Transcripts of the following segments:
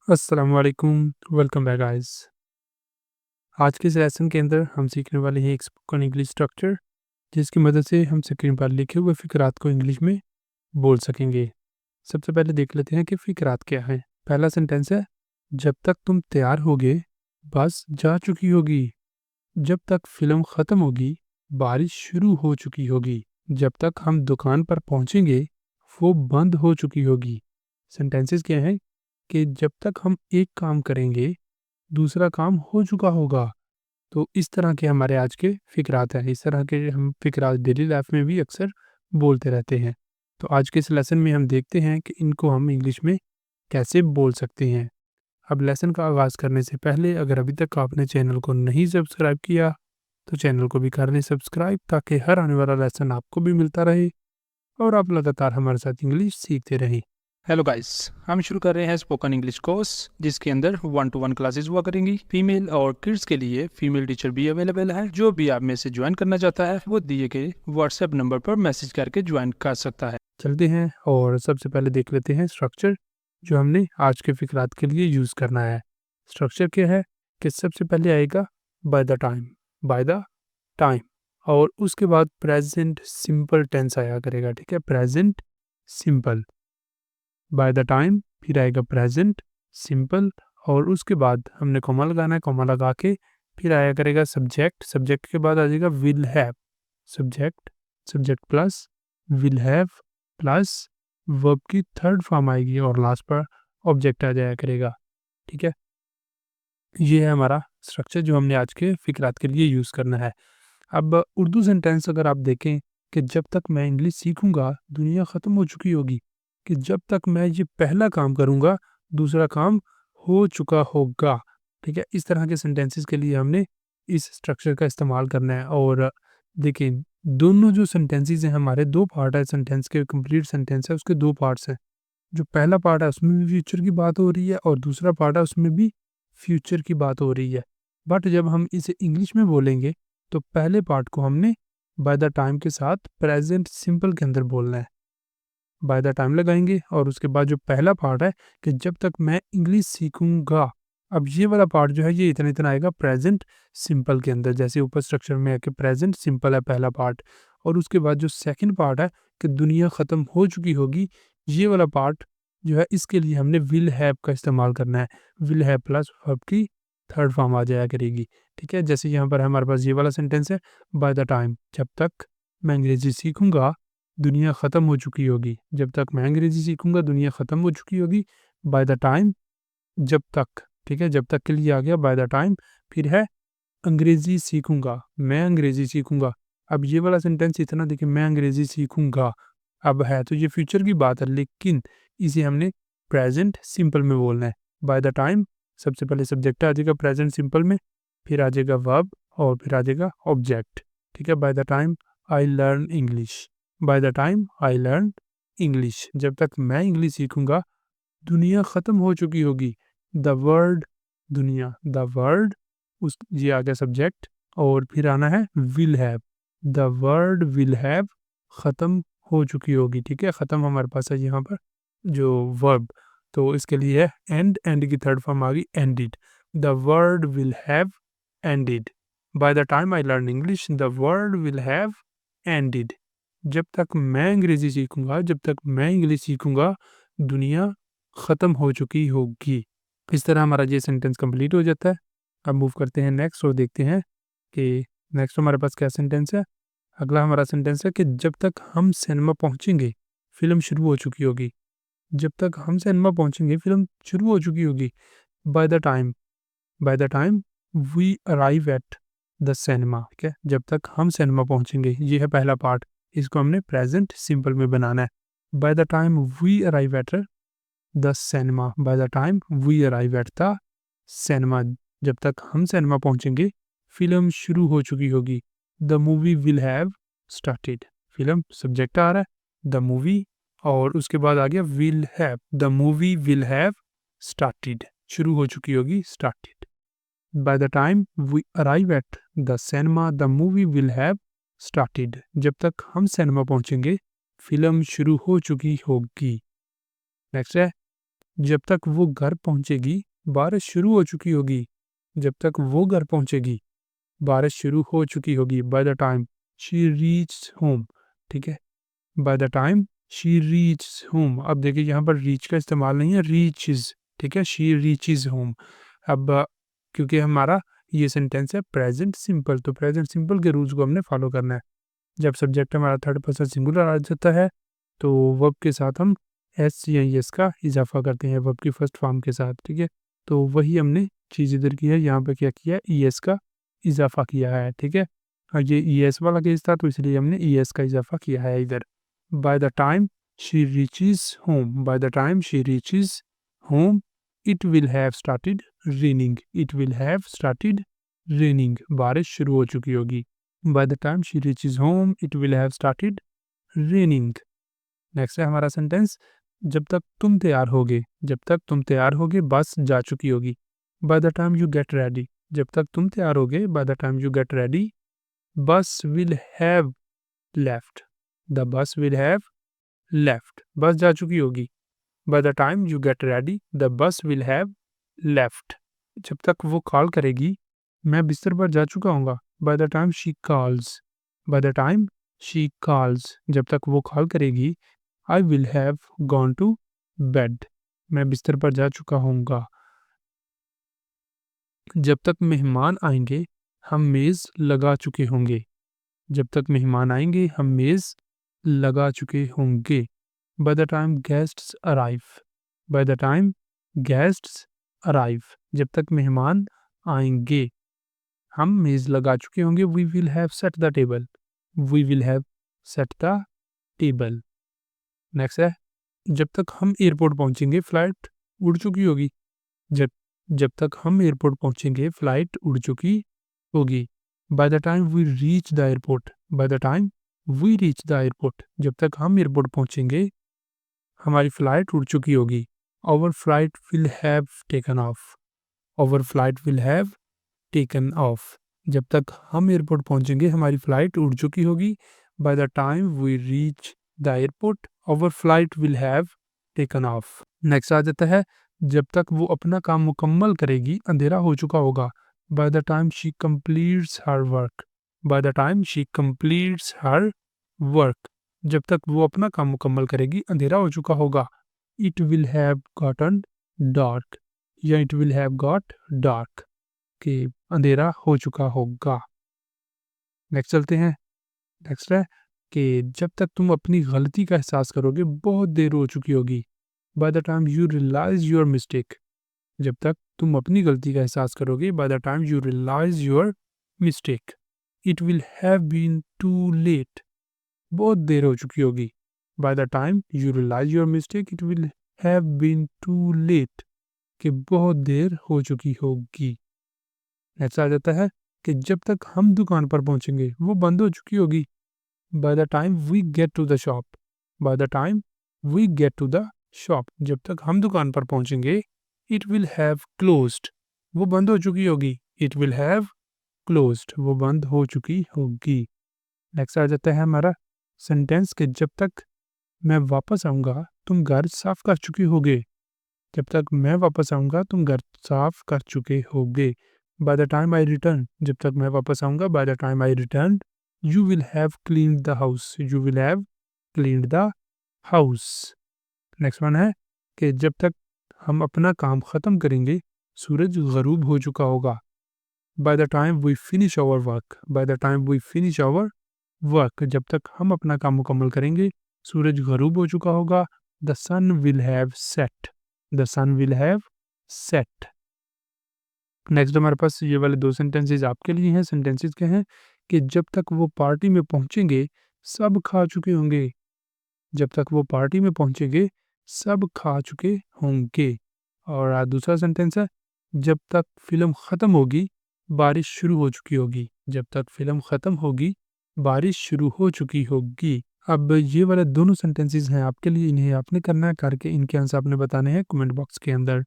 अस्सलाम वालेकुम, welcome back guys. आज के इस लेसन के अंदर हम सीखने वाले हैं एक स्पोकन इंग्लिश स्ट्रक्चर, जिसकी मदद से हम स्क्रीन पर लिखे हुए फ़िक्रात को इंग्लिश में बोल सकेंगे। सबसे पहले देख लेते हैं कि फ़िक्रात क्या है। पहला सेंटेंस है, जब तक तुम तैयार होगे, बस जा चुकी होगी। जब तक फ़िल्म ख़त्म होगी, बारिश शुरू हो चुकी होगी। जब तक हम दुकान पर पहुँचेंगे, वो बंद हो चुकी होगी। सेंटेंसेस क्या हैं कि जब तक हम एक काम करेंगे, दूसरा काम हो चुका होगा। तो इस तरह के हमारे आज के फ़िक्रात हैं। इस तरह के हम फ़िक्रात डेली लाइफ़ में भी अक्सर बोलते रहते हैं। तो आज के इस लेसन में हम देखते हैं कि इनको हम इंग्लिश में कैसे बोल सकते हैं। अब लेसन का आगाज़ करने से पहले अगर अभी तक आपने चैनल को नहीं सब्सक्राइब किया, तो चैनल को भी कर लें सब्सक्राइब, ताकि हर आने वाला लेसन आपको भी मिलता रहे और आप लगातार हमारे साथ इंग्लिश सीखते रहें। हेलो गाइस, हम शुरू कर रहे हैं स्पोकन इंग्लिश कोर्स, जिसके अंदर 1-to-1 क्लासेस हुआ करेंगी। फीमेल और किड्स के लिए फीमेल टीचर भी अवेलेबल है। जो भी आप में से ज्वाइन करना चाहता है, वो दिए गए व्हाट्सएप नंबर पर मैसेज करके ज्वाइन कर सकता है। चलते हैं और सबसे पहले देख लेते हैं स्ट्रक्चर जो हमने आज के फ़िक्रात के लिए यूज़ करना है। स्ट्रक्चर क्या है कि सबसे पहले आएगा bye the time, by the time, और उसके बाद प्रेजेंट सिंपल टेंस आया करेगा। ठीक है, present simple, bye the time, फिर आएगा प्रेजेंट सिंपल, और उसके बाद हमने कॉमा लगाना है। कॉमा लगा के फिर आया करेगा सब्जेक्ट, सब्जेक्ट के बाद आ जाएगा will have, subject, subject plus will have plus verb की थर्ड फॉर्म आएगी और लास्ट पर ऑब्जेक्ट आ जाया करेगा। ठीक है, ये है हमारा स्ट्रक्चर जो हमने आज के फ़िक्रात के लिए यूज़ करना है। अब उर्दू सेंटेंस अगर आप देखें कि जब तक मैं इंग्लिश सीखूंगा, दुनिया ख़त्म हो चुकी होगी। कि जब तक मैं ये पहला काम करूंगा, दूसरा काम हो चुका होगा। ठीक है, इस तरह के सेंटेंसेस के लिए हमने इस स्ट्रक्चर का इस्तेमाल करना है। और देखिए, दोनों जो सेंटेंसेस हैं हमारे, दो पार्ट है सेंटेंस के, कंप्लीट सेंटेंस है उसके दो पार्ट्स हैं। जो पहला पार्ट है उसमें भी फ्यूचर की बात हो रही है और दूसरा पार्ट है उसमें भी फ्यूचर की बात हो रही है। बट जब हम इसे इंग्लिश में बोलेंगे, तो पहले पार्ट को हमने बाय द टाइम के साथ प्रेजेंट सिंपल के अंदर बोलना है। बाय द टाइम लगाएंगे और उसके बाद जो पहला पार्ट है कि जब तक मैं इंग्लिश सीखूंगा, अब ये वाला पार्ट जो है ये इतना इतना आएगा प्रेजेंट सिंपल के अंदर। जैसे ऊपर स्ट्रक्चर में है कि प्रेजेंट सिंपल है पहला पार्ट, और उसके बाद जो सेकंड पार्ट है कि दुनिया ख़त्म हो चुकी होगी, ये वाला पार्ट जो है इसके लिए हमने विल हैव का इस्तेमाल करना है। विल हैव प्लस वर्ब की थर्ड फॉर्म आ जाया करेगी। ठीक है, जैसे यहाँ पर हमारे पास ये वाला सेंटेंस है, बाय द टाइम, जब तक मैं अंग्रेज़ी सीखूंगा, दुनिया ख़त्म हो चुकी होगी। जब तक मैं अंग्रेज़ी सीखूंगा, दुनिया ख़त्म हो चुकी होगी। बाय द टाइम, जब तक। ठीक है, जब तक के लिए आ गया बाय द टाइम। फिर है अंग्रेज़ी सीखूंगा, मैं अंग्रेज़ी सीखूंगा। अब ये वाला सेंटेंस इतना देखिए, मैं अंग्रेज़ी सीखूंगा, अब है तो ये फ्यूचर की बात है, लेकिन इसे हमने प्रेजेंट सिंपल में बोलना है। बाय द टाइम, सबसे पहले सब्जेक्ट आ जाएगा प्रेजेंट सिंपल में, फिर आ जाएगा वर्ब और फिर आ जाएगा ऑब्जेक्ट। ठीक है, by the time I learn English, bye the time I learn English, जब तक मैं इंग्लिश सीखूंगा, दुनिया ख़त्म हो चुकी होगी। द वर्ल्ड, दुनिया, द वर्ल्ड, उस ये आ गया सब्जेक्ट, और फिर आना है will have, the world will have, ख़त्म हो चुकी होगी। ठीक है, ख़त्म हमारे पास है यहाँ पर जो वर्ब, तो इसके लिए है एंड, एंड की थर्ड फॉर्म आ गई ended. The world will have ended, by the time I learn English the world will have ended, जब तक मैं अंग्रेज़ी सीखूंगा, जब तक मैं इंग्लिश सीखूंगा, दुनिया ख़त्म हो चुकी होगी। इस तरह हमारा ये सेंटेंस कंप्लीट हो जाता है। अब मूव करते हैं नेक्स्ट और देखते हैं कि नेक्स्ट हमारे पास क्या सेंटेंस है। अगला हमारा सेंटेंस है कि जब तक हम सिनेमा पहुंचेंगे, फ़िल्म शुरू हो चुकी होगी। जब तक हम सिनेमा पहुंचेंगे, फ़िल्म शुरू हो चुकी होगी। By the time, by the time we arrive at the cinema. ठीक है, जब तक हम सिनेमा पहुंचेंगे, ये है पहला पार्ट, इसको हमने प्रेजेंट सिंपल में बनाना है। By the time we arrive at the cinema, by the time we arrive at the cinema, जब तक हम सिनेमा पहुंचेंगे, फिल्म शुरू हो चुकी होगी। The movie will have started, film subject आ रहा है, द मूवी, और उसके बाद आ गया will have, the movie will have started, शुरू हो चुकी होगी, started. By the time we arrive at the cinema the movie will have started, जब तक हम सिनेमा पहुंचेंगे, फिल्म शुरू हो चुकी होगी। नेक्स्ट है जब तक वो घर पहुंचेगी बारिश शुरू हो चुकी होगी। जब तक वो घर पहुंचेगी बारिश शुरू हो चुकी होगी। By the time she reach home. ठीक है, by the time she reach home. अब देखिए यहाँ पर रीच का इस्तेमाल नहीं है, रीचेस। ठीक है, शी रीचेस होम। अब क्योंकि हमारा ये सेंटेंस है प्रेजेंट सिंपल, तो प्रेजेंट सिंपल के रूल्स को हमने फॉलो करना है। जब सब्जेक्ट हमारा थर्ड पर्सन सिंगुलर आ जाता है तो वर्ब के साथ हम एस या एस का इजाफा करते हैं, वर्ब की फर्स्ट फॉर्म के साथ। ठीक है, तो वही हमने चीज़ इधर की है, यहाँ पे क्या किया है, ई एस का इजाफा किया है। ठीक है, और ये ई एस वाला केस था तो इसलिए हमने ई एस का इजाफा किया है इधर। Bye the time she reaches home, bye the time she reaches home it will have started raining, it will have started raining, बारिश शुरू हो चुकी होगी। By the time she reaches home it will have started raining. Next है हमारा sentence, जब तक तुम तैयार होगे, जब तक तुम तैयार होगे बस जा चुकी होगी। By the time you get ready, जब तक तुम तैयार होगे, by the time you get ready bus will have left, the bus will have left, bus जा चुकी होगी। By the time you get ready the bus will have left. जब तक वो कॉल करेगी मैं बिस्तर पर जा चुका हूँगा। By the time she calls, by the time she calls, जब तक वो कॉल करेगी I will have gone to bed, मैं बिस्तर पर जा चुका हूँगा। जब तक मेहमान आएंगे हम मेज़ लगा चुके होंगे, जब तक मेहमान आएंगे हम मेज़ लगा चुके होंगे। By the time guests arrive, by the time guests arrive, जब तक मेहमान आएंगे हम मेज़ लगा चुके होंगे। We will have set the table, we will have set the table. Next है, जब तक हम एयरपोर्ट पहुंचेंगे फ्लाइट उड़ चुकी होगी। जब जब तक हम एयरपोर्ट पहुंचेंगे फ्लाइट उड़ चुकी होगी। By the time we reach the airport, by the time we reach the airport, जब तक हम एयरपोर्ट पहुंचेंगे हमारी फ्लाइट उड़ चुकी होगी। Our flight will have taken off, our flight will have taken off, जब तक हम एयरपोर्ट पहुंचेंगे हमारी फ्लाइट उड़ चुकी होगी। By the time we reach the airport our flight will have taken off. Next आ जाता है, जब तक वो अपना काम मुकम्मल करेगी अंधेरा हो चुका होगा। By the time she completes her work, by the time she completes her work, जब तक वो अपना काम मुकम्मल करेगी अंधेरा हो चुका होगा। It will have gotten dark, या it will have got dark, कि अंधेरा हो चुका होगा। नेक्स्ट चलते हैं। नेक्स्ट है कि जब तक तुम अपनी गलती का एहसास करोगे बहुत देर हो चुकी होगी। By the time you realise your mistake, जब तक तुम अपनी गलती का एहसास करोगे। By the time you realise your mistake it will have been too late, बहुत देर हो चुकी होगी। By the time you realise your mistake it will have been too late, कि बहुत देर हो चुकी होगी। नेक्स्ट आ जाता है कि जब तक हम दुकान पर पहुंचेंगे वो बंद हो चुकी होगी। By the time we get to the shop, by the time we get to the shop, जब तक हम दुकान पर पहुंचेंगे इट विल हैव क्लोज्ड, वो बंद हो चुकी होगी। इट विल हैव क्लोज्ड, वो बंद हो चुकी होगी। नेक्स्ट आ जाता है हमारा सेंटेंस कि जब तक मैं वापस आऊँगा तुम घर साफ कर चुके होगे, जब तक मैं वापस आऊँगा तुम घर साफ कर चुके होगे। By the time I return, जब तक मैं वापस आऊँगा, bye the time I return you will have cleaned the house, you will have cleaned the house. Next one है कि जब तक हम अपना काम ख़त्म करेंगे सूरज गरूब हो चुका होगा। By the time we finish our work, by the time we finish our work, जब तक हम अपना काम मुकम्मल करेंगे सूरज गरूब हो चुका होगा। The sun will have set, the sun will have set. Next हमारे पास ये वाले दो सेंटेंसेस आपके लिए हैं। सेंटेंसेस क्या हैं कि जब तक वो पार्टी में पहुंचेंगे सब खा चुके होंगे, जब तक वो पार्टी में पहुंचेंगे सब खा चुके होंगे। और दूसरा सेंटेंस है, जब तक फिल्म ख़त्म होगी बारिश शुरू हो चुकी होगी, जब तक फिल्म ख़त्म होगी बारिश शुरू हो चुकी होगी। अब ये वाले दोनों सेंटेंसेस हैं आपके लिए, इन्हें आपने करना है, करके इनके आंसर आपने बताने हैं कमेंट बॉक्स के अंदर।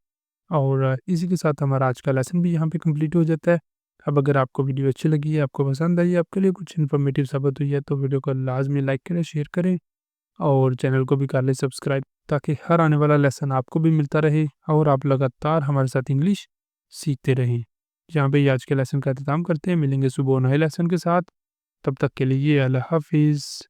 और इसी के साथ हमारा आज का लेसन भी यहाँ पे कंप्लीट हो जाता है। अब अगर आपको वीडियो अच्छी लगी है, आपको पसंद आई है, आपके लिए कुछ इन्फॉर्मेटिव साबित हुई है तो वीडियो को लाजमी लाइक करें, शेयर करें और चैनल को भी कर लें सब्सक्राइब। ताकि हर आने वाला लेसन आपको भी मिलता रहे और आप लगातार हमारे साथ इंग्लिश सीखते रहें। यहाँ पे आज के लेसन का अख्ताम करते हैं। मिलेंगे सुबह नए लेसन के साथ। तब तक के लिए अल्लाह हाफिज़।